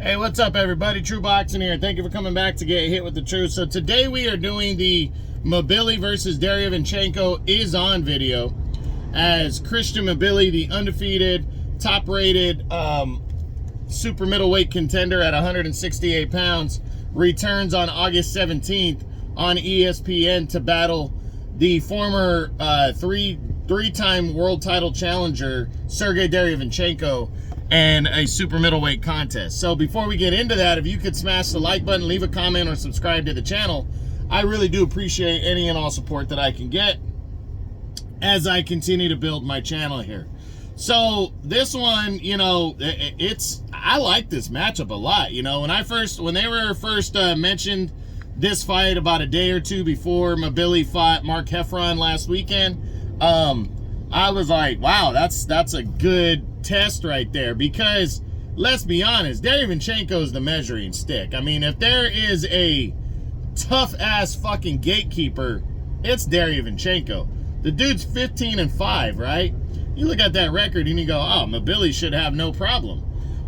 Hey, what's up, everybody? True Boxing here. Thank you for coming back to Get Hit with the Truth. So today we are doing the Mbilli versus Derevyanchenko Is On video, as Christian Mbilli, the undefeated, top-rated super middleweight contender at 168 pounds, returns on August 17th on ESPN to battle the former three-time world title challenger Sergey Derevyanchenko and a super middleweight contest. So before we get into that, if you could smash the like button, leave a comment, or subscribe to the channel, I really do appreciate any and all support that I can get as I continue to build my channel here. So this one, you know, I like this matchup a lot. You know, when they were first mentioned this fight about a day or two before Mbilli fought Mark Heffron last weekend, I was like, wow, that's a good test right there, because let's be honest, Derevyanchenko is the measuring stick. I mean, if there is a tough ass fucking gatekeeper, it's Derevyanchenko. The dude's 15-5, right? You look at that record and you go, oh, Mbilli should have no problem.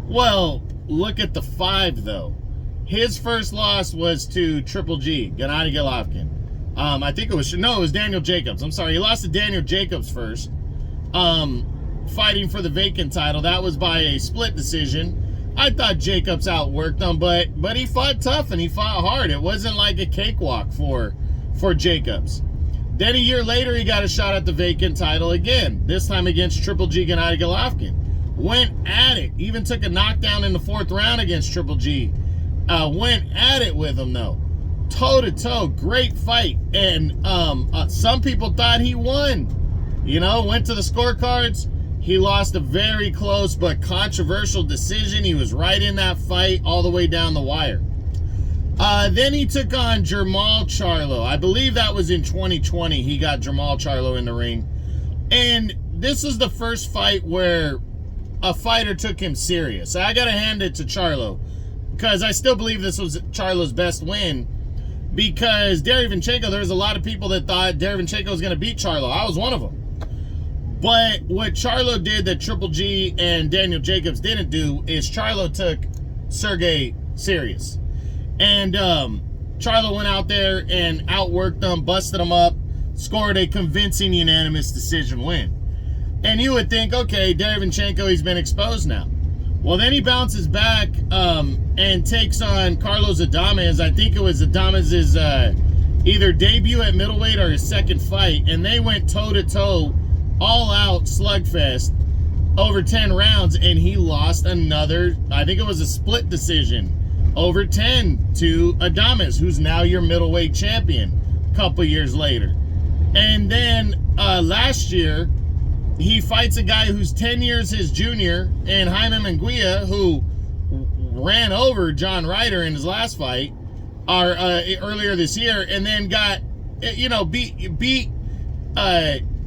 Well, look at the 5 though. His first loss was to Triple G, Gennady Golovkin. I think it was Daniel Jacobs. I'm sorry, he lost to Daniel Jacobs first. Fighting for the vacant title. That was by a split decision. I thought Jacobs outworked him, but he fought tough and he fought hard. It wasn't like a cakewalk for Jacobs. Then a year later, he got a shot at the vacant title again, this time against Triple G Gennady Golovkin. Went at it. Even took a knockdown in the 4th round against Triple G. Went at it with him, though. Toe-to-toe, great fight. And some people thought he won. You know, went to the scorecards. He lost a very close but controversial decision. He was right in that fight all the way down the wire. Then he took on Jermall Charlo. I believe that was in 2020. He got Jermall Charlo in the ring. And this is the first fight where a fighter took him serious. I got to hand it to Charlo, because I still believe this was Charlo's best win. Because Derevyanchenko, there was a lot of people that thought Derevyanchenko was going to beat Charlo. I was one of them. But what Charlo did that Triple G and Daniel Jacobs didn't do is Charlo took Sergey serious. And Charlo went out there and outworked them, busted them up, scored a convincing unanimous decision win. And you would think, okay, Derevyanchenko, he's been exposed now. Well, then he bounces back and takes on Carlos Adames. I think it was Adames's either debut at middleweight or his second fight. And they went toe-to-toe, all-out slugfest over 10 rounds. And he lost another, I think it was a split decision, over 10 to Adames, who's now your middleweight champion a couple years later. And then last year, he fights a guy who's 10 years his junior, and Jaime Munguia, who ran over John Ryder in his last fight earlier this year, and then got, you know, beat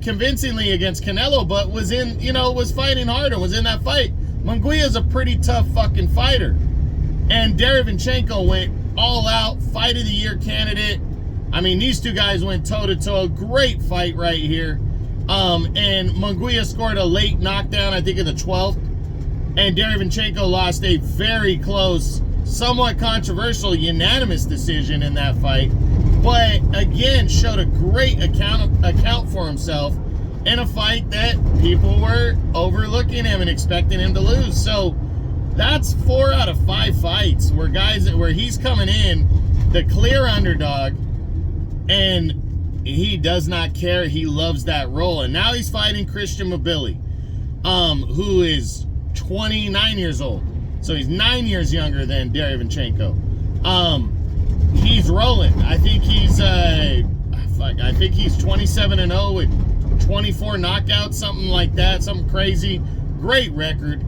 convincingly against Canelo, but was in, you know, was fighting hard and was in that fight. Munguia's a pretty tough fucking fighter. And Derevyanchenko went all out, fight of the year candidate. I mean, these two guys went toe-to-toe. Great fight right here. And Munguia scored a late knockdown, I think in the 12th. And Derevyanchenko lost a very close, somewhat controversial, unanimous decision in that fight. But again, showed a great account for himself in a fight that people were overlooking him and expecting him to lose. So that's 4 out of 5 fights where he's coming in the clear underdog, and he does not care. He loves that role. And now he's fighting Christian Mbilli, who is 29 years old. So he's 9 years younger than Derevyanchenko. He's rolling. I think he's 27-0 with 24 knockouts, something like that, something crazy. Great record.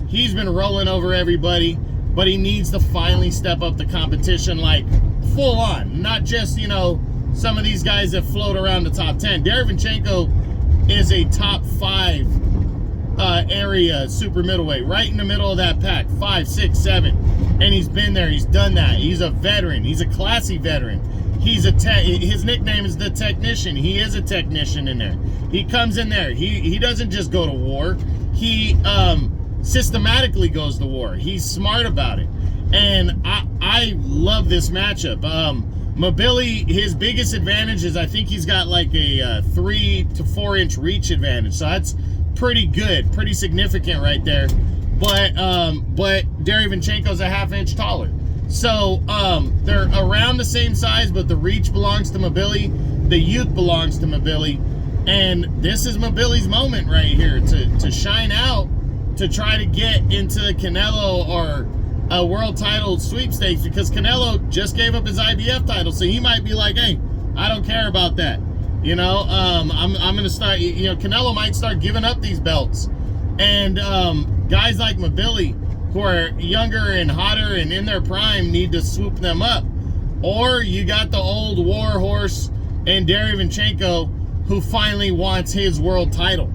He's been rolling over everybody, but he needs to finally step up the competition, like full on, not just, you know, some of these guys that float around the top 10. Derevyanchenko is a top 5 area super middleweight, right in the middle of that pack, 5, 6, 7. And he's been there, he's done that. He's a veteran, he's a classy veteran. He's his nickname is the Technician. He is a technician in there. He comes in there. He doesn't just go to war. He systematically goes to war. He's smart about it. And I love this matchup. Mbilli, his biggest advantage is I think he's got like a 3 to 4 inch reach advantage. So that's pretty good, pretty significant right there. But Derevyanchenko's a ½ inch taller. So they're around the same size, but the reach belongs to Mbilli. The youth belongs to Mbilli. And this is Mbilli's moment right here to shine out, to try to get into Canelo or a world title sweepstakes, because Canelo just gave up his IBF title, so he might be like, hey, I don't care about that. You know, I'm gonna start, you know, Canelo might start giving up these belts. And guys like Mbilli, who are younger and hotter and in their prime, need to swoop them up. Or you got the old war horse and Derevyanchenko, who finally wants his world title,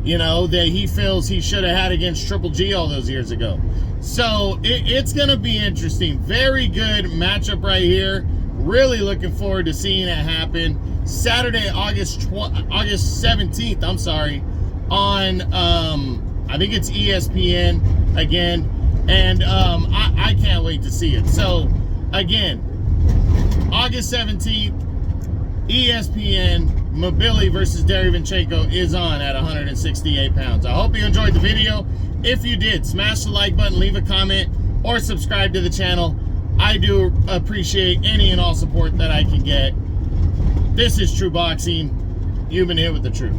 you know, that he feels he should have had against Triple G all those years ago. So it's going to be interesting. Very good matchup right here. Really looking forward to seeing it happen. Saturday, August 17th, I'm sorry, on, I think it's ESPN again. And I can't wait to see it. So, again, August 17th, ESPN, Mbilli versus Derevyanchenko is on at 168 pounds. I hope you enjoyed the video. If you did, smash the like button, leave a comment, or subscribe to the channel. I do appreciate any and all support that I can get. This is True Boxing. You've been hit with the truth.